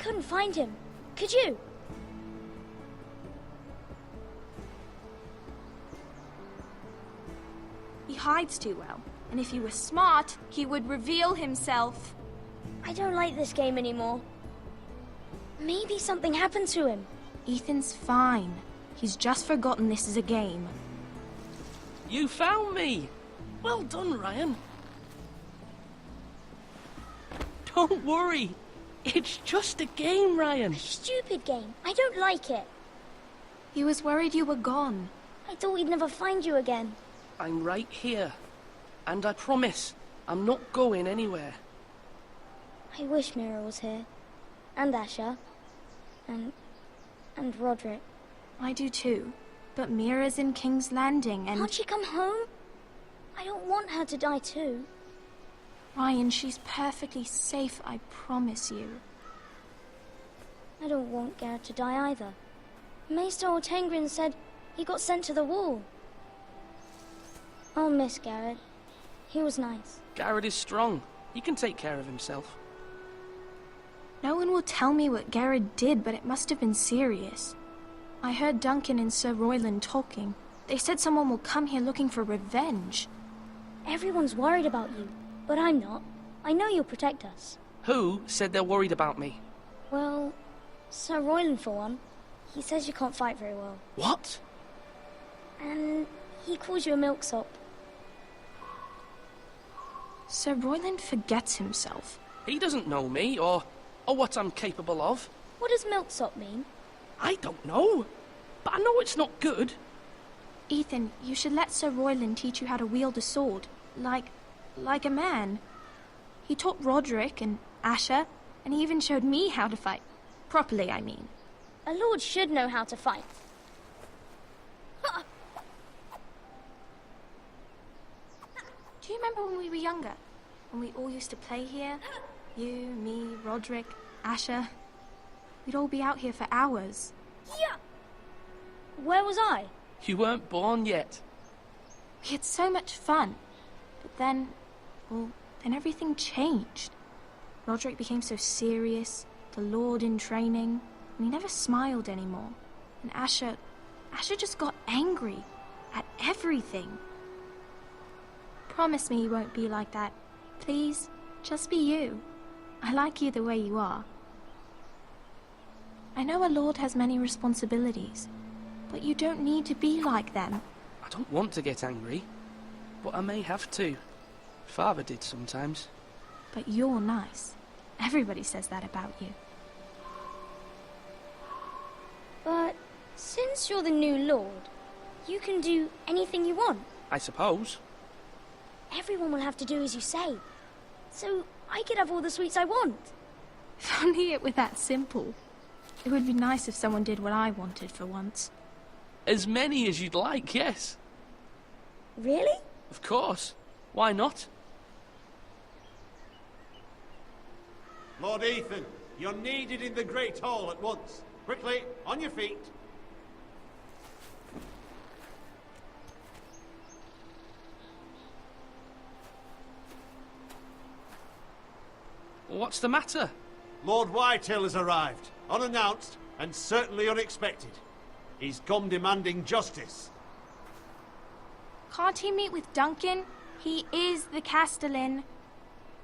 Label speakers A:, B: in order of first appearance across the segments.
A: couldn't find him. Could you?
B: He hides too well, and if he were smart, he would reveal himself.
A: I don't like this game anymore. Maybe something happened to him.
B: Ethan's fine. He's just forgotten this is a game.
C: You found me! Well done, Ryan. Don't worry. It's just a game, Ryan.
A: A stupid game. I don't like it.
B: He was worried you were gone.
A: I thought we'd never find you again.
C: I'm right here. And I promise, I'm not going anywhere.
A: I wish Mira was here. And Asher. And Roderick.
B: I do too. But Mira's in King's Landing and...
A: Can't she come home? I don't want her to die too.
B: Ryan, she's perfectly safe, I promise you.
A: I don't want Garrett to die either. Maester Ortengrin said he got sent to the wall. I'll miss Garrett. He was nice.
C: Garrett is strong. He can take care of himself.
B: No one will tell me what Garrett did, but it must have been serious. I heard Duncan and Sir Royland talking. They said someone will come here looking for revenge.
A: Everyone's worried about you, but I'm not. I know you'll protect us.
C: Who said they're worried about me?
A: Well, Sir Royland for one. He says you can't fight very well.
C: What?
A: And he calls you a milksop.
B: Sir Royland forgets himself.
C: He doesn't know me, or what I'm capable of.
A: What does milksop mean?
C: I don't know, but I know it's not good.
B: Ethan, you should let Sir Royland teach you how to wield a sword, like a man. He taught Roderick and Asher, and he even showed me how to fight. Properly, I mean.
A: A lord should know how to fight.
B: Do you remember when we were younger? When we all used to play here? You, me, Roderick, Asher. We'd all be out here for hours.
A: Yeah! Where was I?
C: You weren't born yet.
B: We had so much fun. But then, well, then everything changed. Roderick became so serious, the Lord in training, and he never smiled anymore. And Asher just got angry at everything. Promise me you won't be like that. Please, just be you. I like you the way you are. I know a lord has many responsibilities, but you don't need to be like them.
C: I don't want to get angry, but I may have to. Father did sometimes.
B: But you're nice. Everybody says that about you.
A: But since you're the new lord, you can do anything you want.
C: I suppose.
A: Everyone will have to do as you say. So I could have all the sweets I want.
B: If only it were that simple. It would be nice if someone did what I wanted for once.
C: As many as you'd like, yes.
A: Really?
C: Of course. Why not?
D: Lord Ethan, you're needed in the Great Hall at once. Quickly, on your feet.
C: What's the matter?
D: Lord Whitehill has arrived, unannounced and certainly unexpected. He's come demanding justice.
B: Can't he meet with Duncan? He is the Castellan.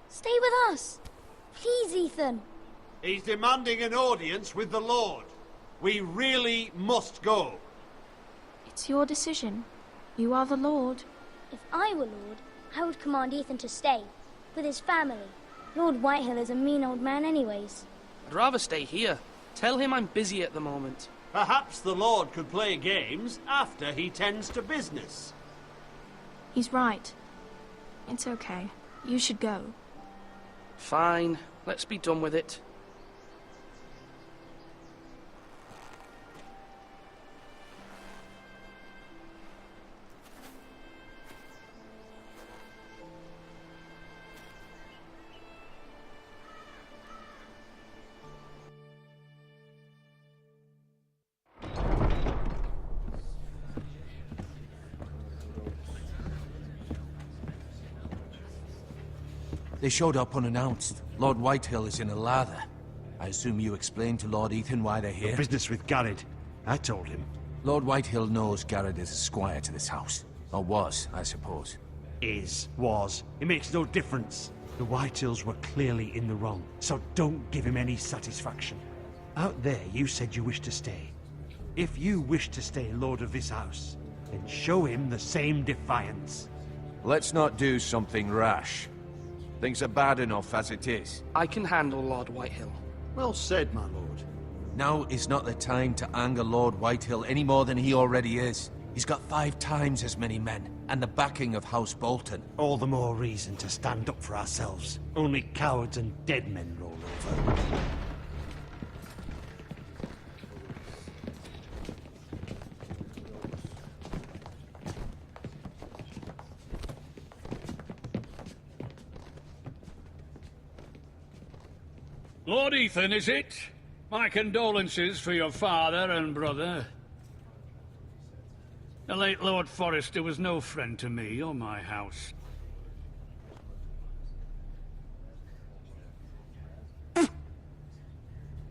A: Stay with us. Please, Ethan.
D: He's demanding an audience with the Lord. We really must go.
B: It's your decision. You are the Lord.
A: If I were lord, I would command Ethan to stay, with his family. Lord Whitehill is a mean old man anyways.
C: I'd rather stay here. Tell him I'm busy at the moment.
D: Perhaps the Lord could play games after he tends to business.
B: He's right. It's okay. You should go.
C: Fine. Let's be done with it.
E: They showed up unannounced. Lord Whitehill is in a lather. I assume you explained to Lord Ethan why they're here?
D: Your business with Garrett. I told him.
E: Lord Whitehill knows Garrett is a squire to this house. Or was, I suppose.
D: Was. It makes no difference. The Whitehills were clearly in the wrong, so don't give him any satisfaction. Out there, you said you wished to stay. If you wish to stay lord of this house, then show him the same defiance.
E: Let's not do something rash. Things are bad enough as it is.
C: I can handle Lord Whitehill.
D: Well said, my lord.
E: Now is not the time to anger Lord Whitehill any more than he already is. He's got 5 times as many men, and the backing of House Bolton.
D: All the more reason to stand up for ourselves. Only cowards and dead men roll over.
F: Lord Ethan, is it? My condolences for your father and brother. The late Lord Forrester was no friend to me or my house.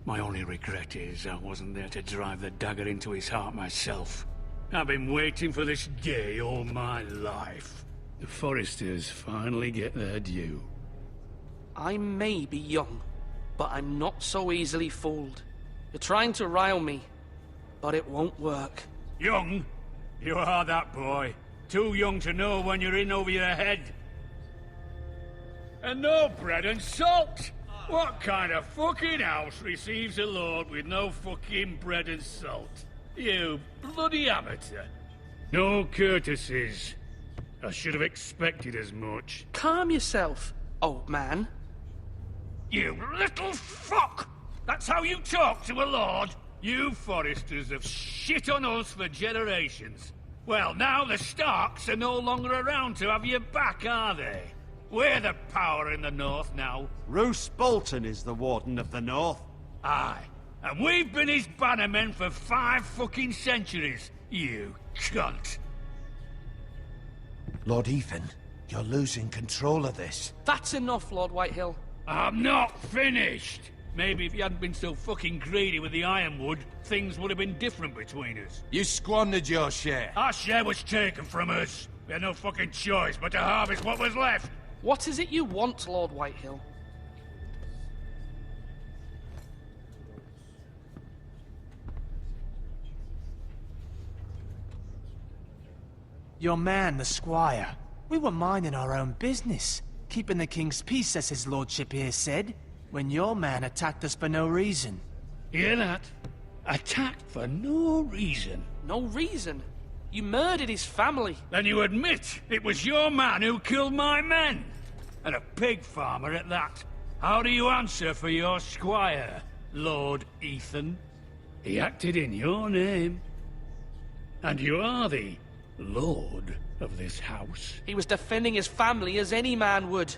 F: My only regret is I wasn't there to drive the dagger into his heart myself. I've been waiting for this day all my life. The Forresters finally get their due.
C: I may be young, but I'm not so easily fooled. You're trying to rile me, but it won't work.
F: Young? You are that boy. Too young to know when you're in over your head. And no bread and salt! What kind of fucking house receives a lord with no fucking bread and salt? You bloody amateur. No courtesies. I should have expected as much.
C: Calm yourself, old man.
F: You little fuck! That's how you talk to a lord? You Forresters have shit on us for generations. Well, now the Starks are no longer around to have your back, are they? We're the power in the north now.
D: Roose Bolton is the Warden of the North.
F: Aye. And we've been his bannermen for 5 fucking centuries, you cunt.
E: Lord Ethan, you're losing control of this.
C: That's enough, Lord Whitehill.
F: I'm not finished! Maybe if you hadn't been so fucking greedy with the ironwood, things would have been different between us.
E: You squandered your share.
F: Our share was taken from us. We had no fucking choice but to harvest what was left.
C: What is it you want, Lord Whitehill?
G: Your man, the squire. We were minding our own business, keeping the king's peace, as his lordship here said, when your man attacked us for no reason.
F: Hear that? Attacked for no reason.
C: No reason? You murdered his family.
F: Then you admit it was your man who killed my men? And a pig farmer at that. How do you answer for your squire, Lord Ethan? He acted in your name. And you are the lord of this house.
C: He was defending his family as any man would.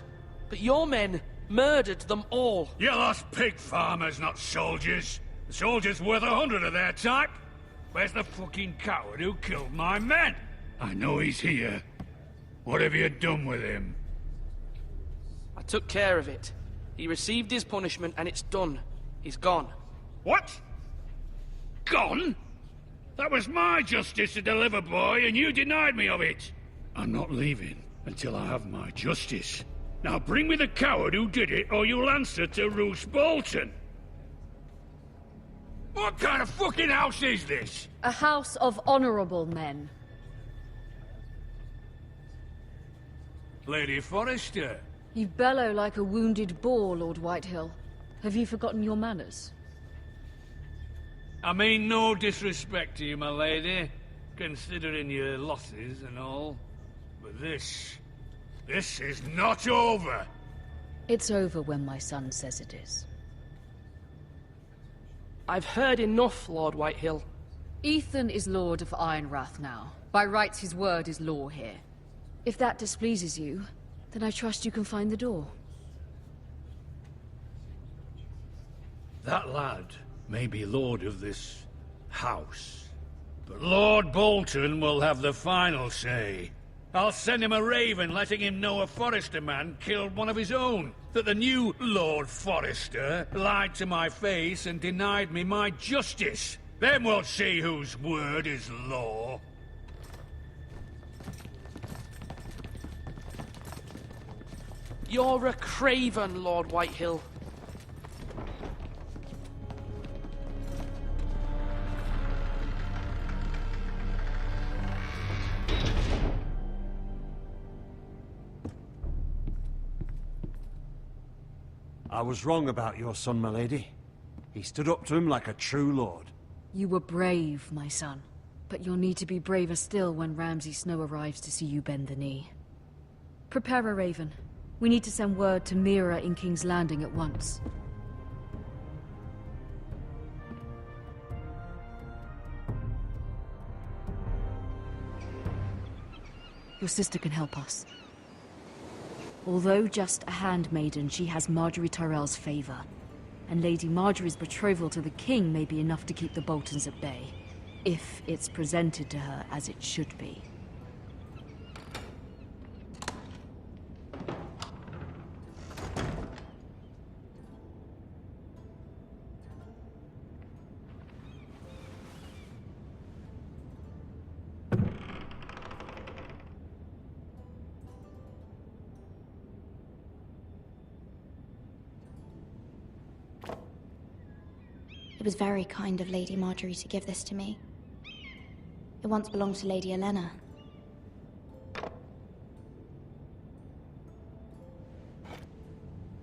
C: But your men murdered them all.
F: You lost pig farmers, not soldiers. The soldiers worth 100 of their type. Where's the fucking coward who killed my men? I know he's here. What have you done with him?
C: I took care of it. He received his punishment and it's done. He's gone.
F: What? Gone? That was my justice to deliver, boy, and you denied me of it. I'm not leaving until I have my justice. Now bring me the coward who did it, or you'll answer to Roose Bolton. What kind of fucking house is this?
H: A house of honorable men.
F: Lady Forrester.
H: You bellow like a wounded boar, Lord Whitehill. Have you forgotten your manners?
F: I mean no disrespect to you, my lady, considering your losses and all. But this is not over.
H: It's over when my son says it is.
C: I've heard enough, Lord Whitehill.
H: Ethan is Lord of Ironrath now. By rights, his word is law here. If that displeases you, then I trust you can find the door.
F: That lad may be lord of this house, but Lord Bolton will have the final say. I'll send him a raven letting him know a Forrester man killed one of his own. That the new Lord Forrester lied to my face and denied me my justice. Then we'll see whose word is law.
C: You're a craven, Lord Whitehill.
D: I was wrong about your son, my lady. He stood up to him like a true lord.
H: You were brave, my son. But you'll need to be braver still when Ramsay Snow arrives to see you bend the knee. Prepare a raven. We need to send word to Mira in King's Landing at once. Your sister can help us. Although just a handmaiden, she has Marjorie Tyrell's favor. And Lady Marjorie's betrothal to the king may be enough to keep the Boltons at bay. If it's presented to her as it should be.
I: It was very kind of Lady Marjorie to give this to me. It once belonged to Lady Elena.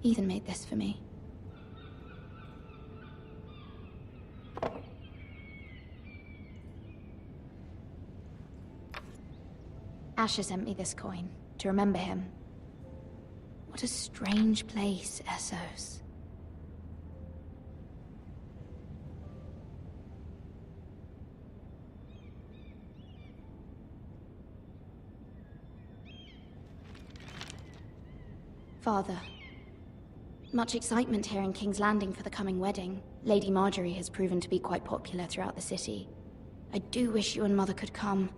I: Ethan made this for me. Asher sent me this coin to remember him. What a strange place, Essos. Father, much excitement here in King's Landing for the coming wedding. Lady Marjorie has proven to be quite popular throughout the city. I do wish you and Mother could come,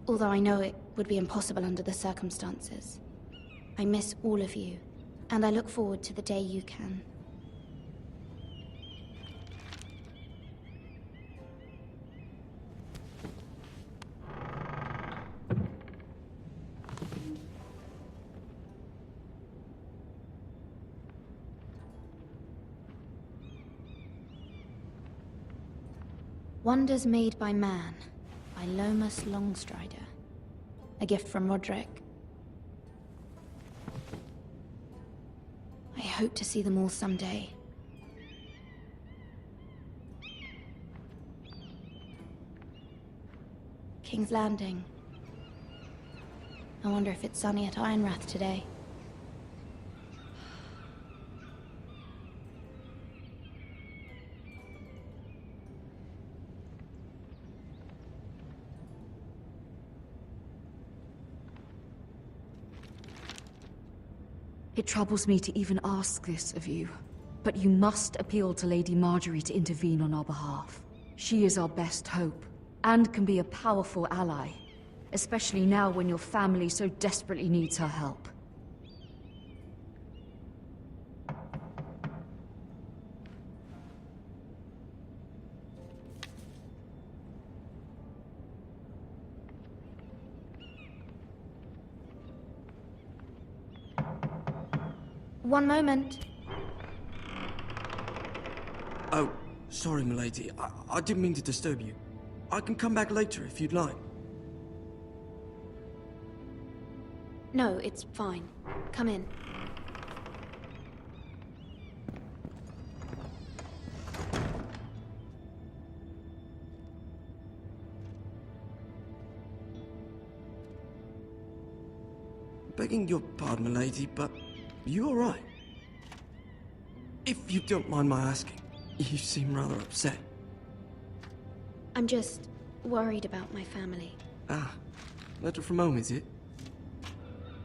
I: although I know it would be impossible under the circumstances. I miss all of you, and I look forward to the day you can. Wonders Made by Man, by Lomas Longstrider. A gift from Roderick. I hope to see them all someday. King's Landing. I wonder if it's sunny at Ironrath today.
H: It troubles me to even ask this of you, but you must appeal to Lady Marjorie to intervene on our behalf. She is our best hope, and can be a powerful ally, especially now when your family so desperately needs her help.
I: One moment.
J: Oh, sorry, milady. I didn't mean to disturb you. I can come back later if you'd like.
I: No, it's fine. Come in.
J: Begging your pardon, milady, but you all right? If you don't mind my asking, you seem rather upset.
I: I'm just worried about my family.
J: Ah, letter from home, is it?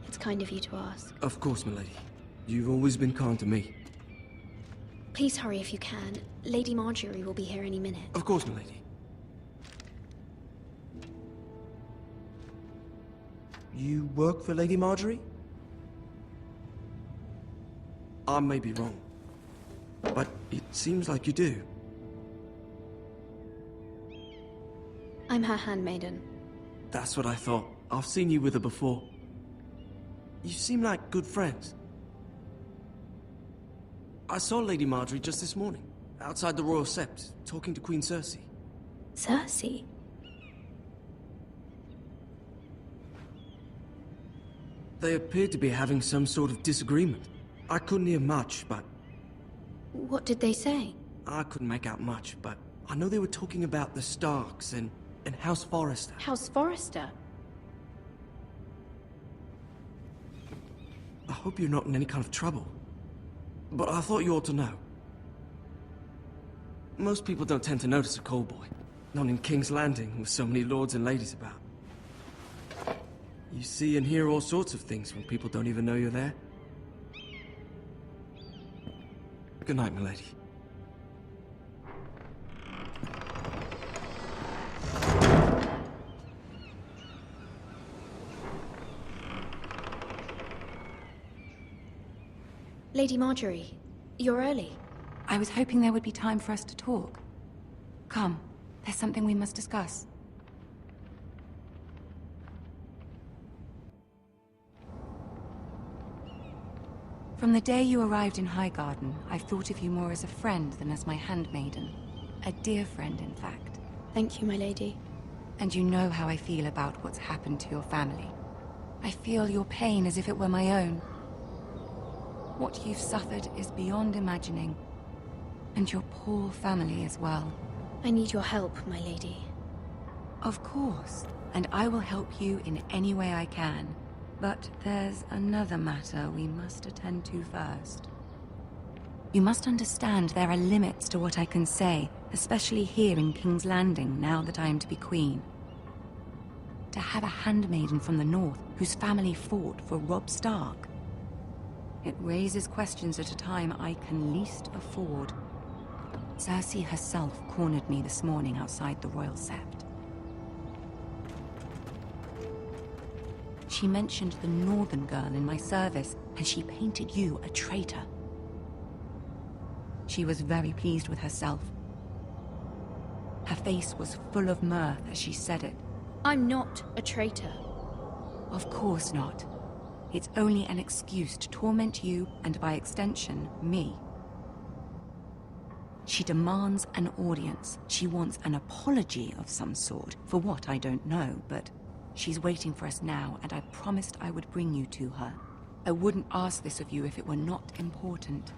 I: It's kind of you to ask.
J: Of course, milady. You've always been kind to me.
I: Please hurry if you can. Lady Marjorie will be here any minute.
J: Of course, milady. You work for Lady Marjorie? I may be wrong, but it seems like you do.
I: I'm her handmaiden.
J: That's what I thought. I've seen you with her before. You seem like good friends. I saw Lady Marjorie just this morning, outside the Royal Sept, talking to Queen Cersei.
I: Cersei?
J: They appeared to be having some sort of disagreement. I couldn't hear much, but...
I: What did they say?
J: I couldn't make out much, but I know they were talking about the Starks and House Forrester.
I: House Forrester?
J: I hope you're not in any kind of trouble. But I thought you ought to know. Most people don't tend to notice a call boy. Not in King's Landing, with so many lords and ladies about. You see and hear all sorts of things when people don't even know you're there. Good night, milady.
I: Lady Marjorie, you're early.
K: I was hoping there would be time for us to talk. Come, there's something we must discuss. From the day you arrived in Highgarden, I've thought of you more as a friend than as my handmaiden. A dear friend, in fact.
I: Thank you, my lady.
K: And you know how I feel about what's happened to your family. I feel your pain as if it were my own. What you've suffered is beyond imagining. And your poor family as well.
I: I need your help, my lady.
K: Of course, and I will help you in any way I can. But there's another matter we must attend to first. You must understand there are limits to what I can say, especially here in King's Landing, now that I am to be queen. To have a handmaiden from the north whose family fought for Robb Stark. It raises questions at a time I can least afford. Cersei herself cornered me this morning outside the Royal Sept. She mentioned the northern girl in my service, and she painted you a traitor. She was very pleased with herself. Her face was full of mirth as she said it.
I: I'm not a traitor.
K: Of course not. It's only an excuse to torment you, and by extension, me. She demands an audience. She wants an apology of some sort. For what, I don't know, but she's waiting for us now, and I promised I would bring you to her. I wouldn't ask this of you if it were not important.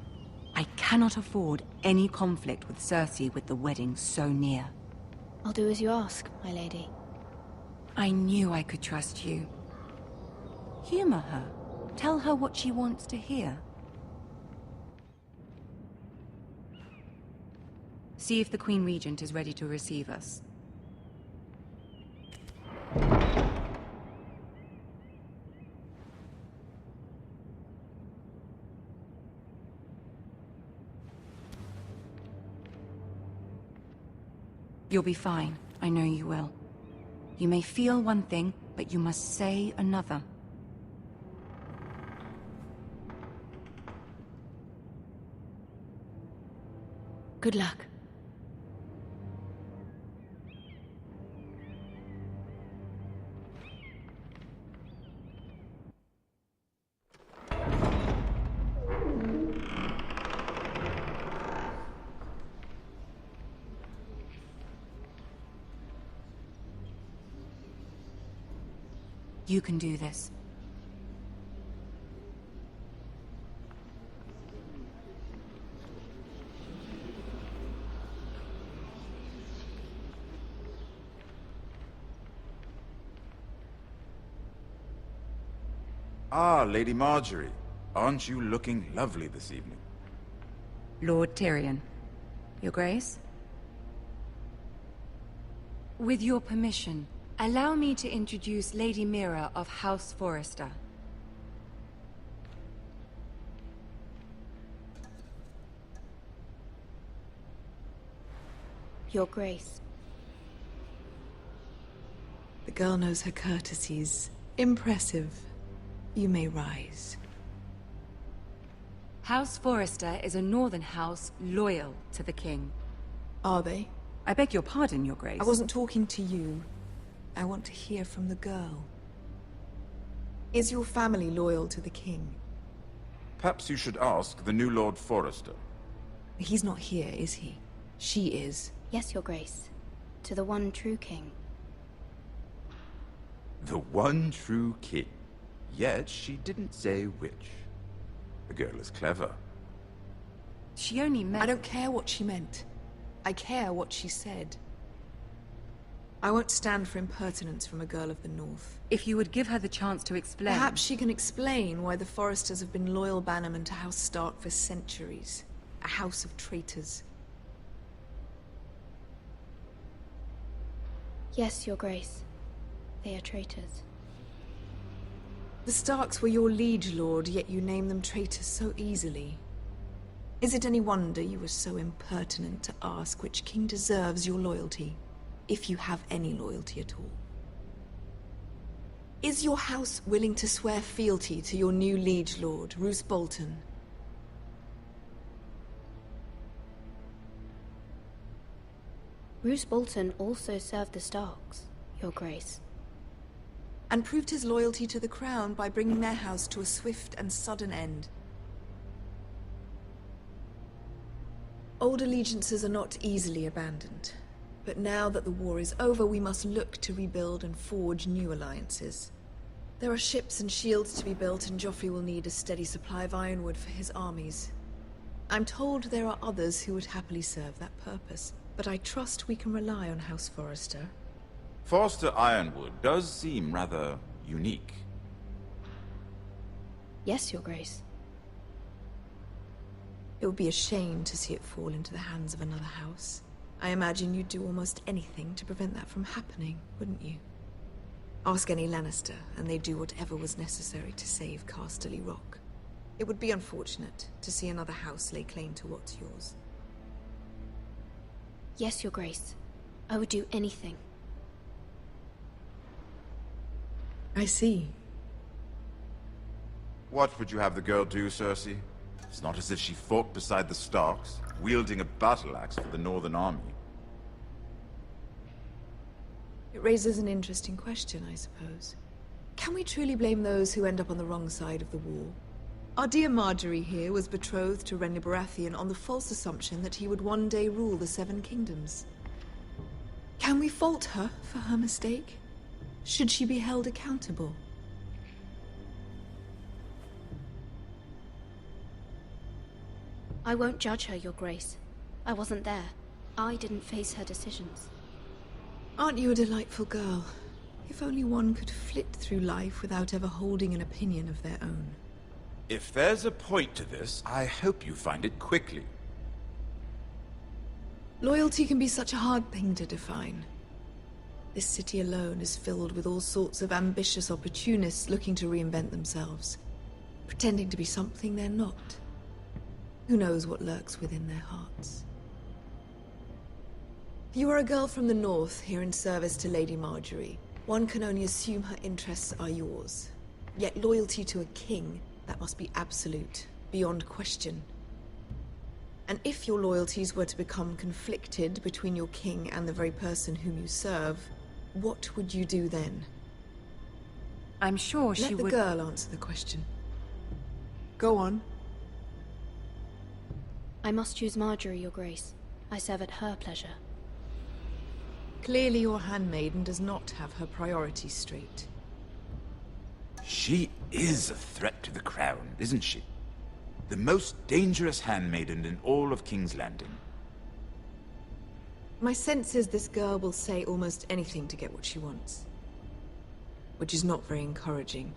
K: I cannot afford any conflict with Cersei with the wedding so near.
I: I'll do as you ask, my lady.
K: I knew I could trust you. Humor her. Tell her what she wants to hear. See if the Queen Regent is ready to receive us. You'll be fine. I know you will. You may feel one thing, but you must say another.
I: Good luck.
K: You can do this.
L: Ah, Lady Marjorie. Aren't you looking lovely this evening?
K: Lord Tyrion. Your Grace? With your permission, allow me to introduce Lady Mira of House Forrester.
I: Your Grace.
M: The girl knows her courtesies Impressive. You may rise.
K: House Forrester is a northern house loyal to the king.
M: Are they?
K: I beg your pardon, Your Grace.
M: I wasn't talking to you. I want to hear from the girl. Is your family loyal to the king?
L: Perhaps you should ask the new Lord Forrester.
M: He's not here, is he? She is.
I: Yes, Your Grace. To the one true king.
L: The one true king. Yet she didn't say which. The girl is clever.
K: She only meant...
M: I don't care what she meant. I care what she said. I won't stand for impertinence from a girl of the North.
K: If you would give her the chance to explain...
M: Perhaps she can explain why the Forresters have been loyal bannermen to House Stark for centuries. A house of traitors.
I: Yes, Your Grace. They are traitors.
M: The Starks were your liege lord, yet you name them traitors so easily. Is it any wonder you were so impertinent to ask which king deserves your loyalty? If you have any loyalty at all. Is your house willing to swear fealty to your new liege lord, Roose Bolton?
I: Roose Bolton also served the Starks, Your Grace.
M: And proved his loyalty to the crown by bringing their house to a swift and sudden end. Old allegiances are not easily abandoned. But now that the war is over, we must look to rebuild and forge new alliances. There are ships and shields to be built, and Joffrey will need a steady supply of ironwood for his armies. I'm told there are others who would happily serve that purpose, but I trust we can rely on House Forrester.
L: Forrester Ironwood does seem rather unique.
I: Yes, Your Grace.
M: It would be a shame to see it fall into the hands of another house. I imagine you'd do almost anything to prevent that from happening, wouldn't you? Ask any Lannister, and they'd do whatever was necessary to save Casterly Rock. It would be unfortunate to see another house lay claim to what's yours.
I: Yes, Your Grace. I would do anything.
M: I see.
L: What would you have the girl do, Cersei? It's not as if she fought beside the Starks, wielding a battle axe for the Northern Army.
M: It raises an interesting question, I suppose. Can we truly blame those who end up on the wrong side of the war? Our dear Marjorie here was betrothed to Renly Baratheon on the false assumption that he would one day rule the Seven Kingdoms. Can we fault her for her mistake? Should she be held accountable?
I: I won't judge her, Your Grace. I wasn't there. I didn't face her decisions.
M: Aren't you a delightful girl? If only one could flit through life without ever holding an opinion of their own.
L: If there's a point to this, I hope you find it quickly.
M: Loyalty can be such a hard thing to define. This city alone is filled with all sorts of ambitious opportunists looking to reinvent themselves, pretending to be something they're not. Who knows what lurks within their hearts? You are a girl from the north, here in service to Lady Marjorie. One can only assume her interests are yours. Yet loyalty to a king, that must be absolute, beyond question. And if your loyalties were to become conflicted between your king and the very person whom you serve, what would you do then?
K: I'm sure she would...
M: Let the girl answer the question. Go on.
I: I must choose Marjorie, Your Grace. I serve at her pleasure.
M: Clearly your handmaiden does not have her priorities straight.
L: She is a threat to the crown, isn't she? The most dangerous handmaiden in all of King's Landing.
M: My sense is this girl will say almost anything to get what she wants. Which is not very encouraging.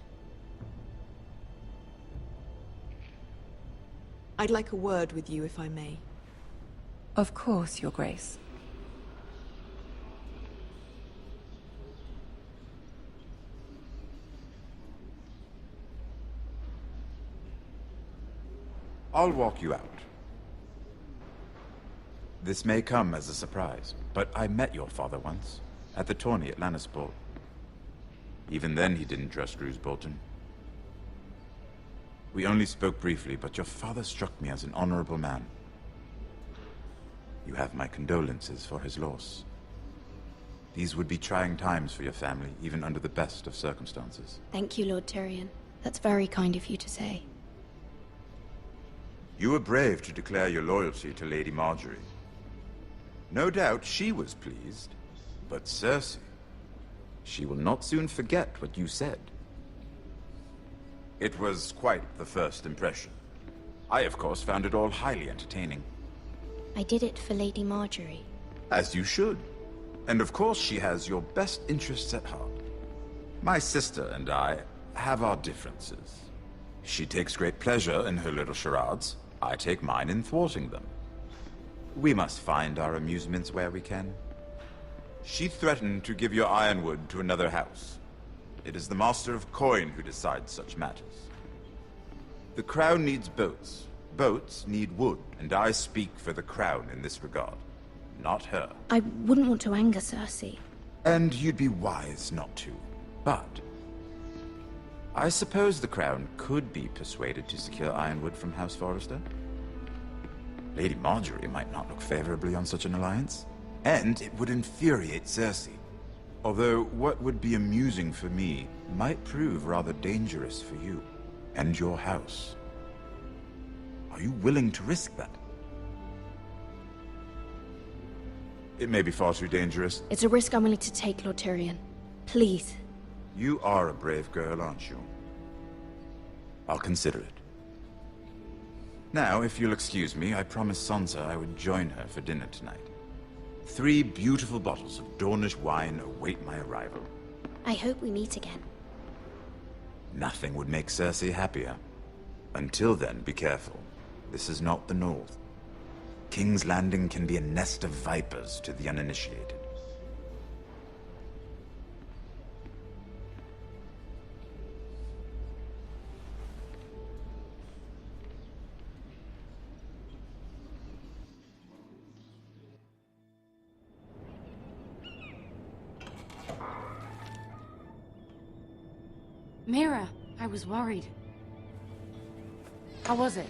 M: I'd like a word with you, if I may.
K: Of course, Your Grace.
L: I'll walk you out. This may come as a surprise, but I met your father once, at the tourney at Lannisport. Even then, he didn't trust Roose Bolton. We only spoke briefly, but your father struck me as an honorable man. You have my condolences for his loss. These would be trying times for your family, even under the best of circumstances.
I: Thank you, Lord Tyrion. That's very kind of you to say.
L: You were brave to declare your loyalty to Lady Marjorie. No doubt she was pleased, but Cersei, she will not soon forget what you said. It was quite the first impression. I, of course, found it all highly entertaining.
I: I did it for Lady Marjorie.
L: As you should. And of course she has your best interests at heart. My sister and I have our differences. She takes great pleasure in her little charades. I take mine in thwarting them. We must find our amusements where we can. She threatened to give your ironwood to another house. It is the Master of Coin who decides such matters. The Crown needs boats. Boats need wood, and I speak for the Crown in this regard. Not her.
I: I wouldn't want to anger Cersei.
L: And you'd be wise not to. But I suppose the Crown could be persuaded to secure ironwood from House Forrester. Lady Marjorie might not look favorably on such an alliance. And it would infuriate Cersei. Although what would be amusing for me might prove rather dangerous for you and your house. Are you willing to risk that? It may be far too dangerous.
I: It's a risk I'm willing to take, Lord Tyrion. Please.
L: You are a brave girl, aren't you? I'll consider it. Now, if you'll excuse me, I promised Sansa I would join her for dinner tonight. 3 beautiful bottles of Dornish wine await my arrival.
I: I hope we meet again.
L: Nothing would make Cersei happier. Until then, be careful. This is not the North. King's Landing can be a nest of vipers to the uninitiated.
K: Mira, I was worried. How was it?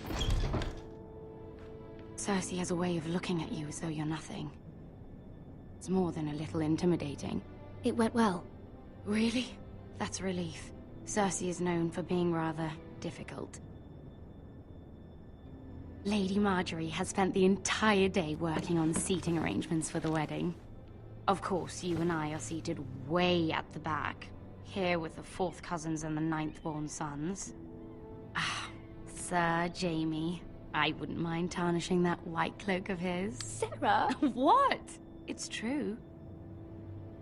K: Cersei has a way of looking at you as though you're nothing. It's more than a little intimidating.
I: It went well.
K: Really? That's a relief. Cersei is known for being rather difficult. Lady Marjorie has spent the entire day working on seating arrangements for the wedding. Of course, you and I are seated way at the back. Here with the 4th cousins and the 9th-born sons. Ah, Sir Jaime. I wouldn't mind tarnishing that white cloak of his.
I: Sarah!
K: What? It's true.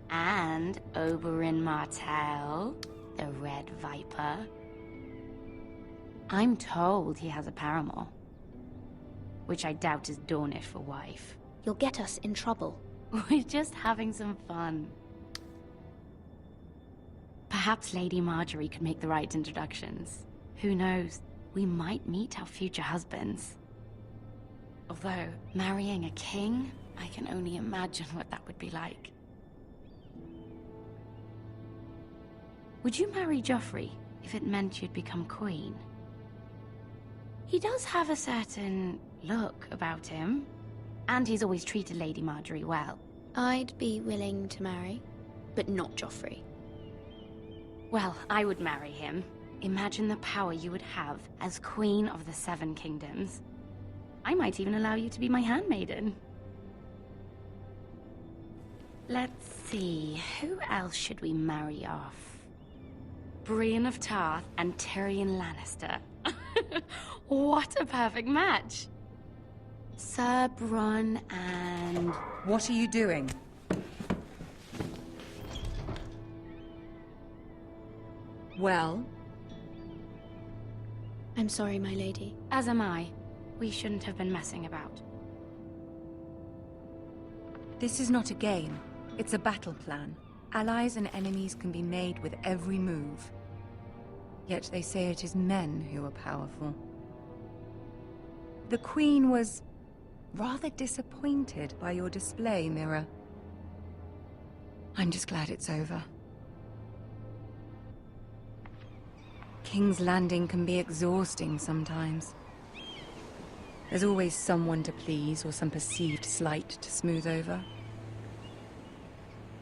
K: And Oberyn Martell, the Red Viper. I'm told he has a paramour. Which I doubt is Dornish for wife.
I: You'll get us in trouble.
K: We're just having some fun. Perhaps Lady Marjorie could make the right introductions. Who knows? We might meet our future husbands. Although, marrying a king, I can only imagine what that would be like. Would you marry Joffrey if it meant you'd become queen? He does have a certain look about him, and he's always treated Lady Marjorie well.
I: I'd be willing to marry, but not Joffrey.
K: Well, I would marry him. Imagine the power you would have as Queen of the 7 Kingdoms. I might even allow you to be my handmaiden. Let's see, who else should we marry off? Brienne of Tarth and Tyrion Lannister. What a perfect match! Sir Bronn and...
N: What are you doing? Well?
I: I'm sorry, my lady.
K: As am I. We shouldn't have been messing about.
N: This is not a game. It's a battle plan. Allies and enemies can be made with every move. Yet they say it is men who are powerful. The Queen was rather disappointed by your display, Mira. I'm just glad it's over. King's Landing can be exhausting sometimes. There's always someone to please or some perceived slight to smooth over.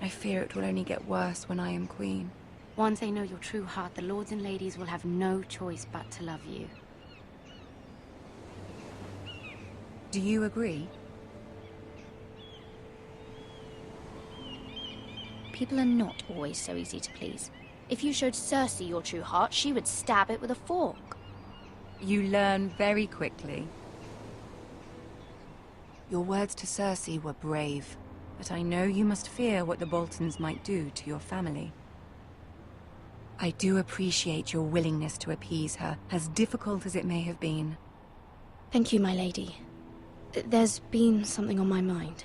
N: I fear it will only get worse when I am queen.
I: Once they know your true heart, the lords and ladies will have no choice but to love you.
N: Do you agree?
I: People are not always so easy to please. If you showed Cersei your true heart, she would stab it with a fork.
N: You learn very quickly. Your words to Cersei were brave, but I know you must fear what the Boltons might do to your family. I do appreciate your willingness to appease her, as difficult as it may have been.
I: Thank you, my lady. There's been something on my mind.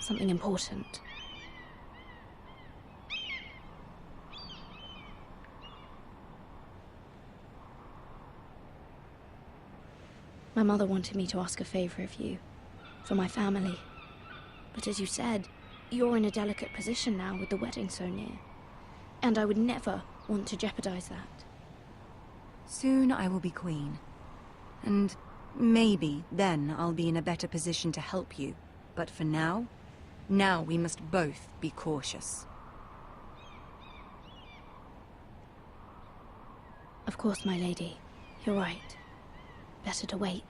I: Something important. My mother wanted me to ask a favor of you. For my family. But as you said, you're in a delicate position now with the wedding so near. And I would never want to jeopardize that.
N: Soon I will be queen. And maybe then I'll be in a better position to help you. But for now we must both be cautious.
I: Of course, my lady. You're right. Better to wait.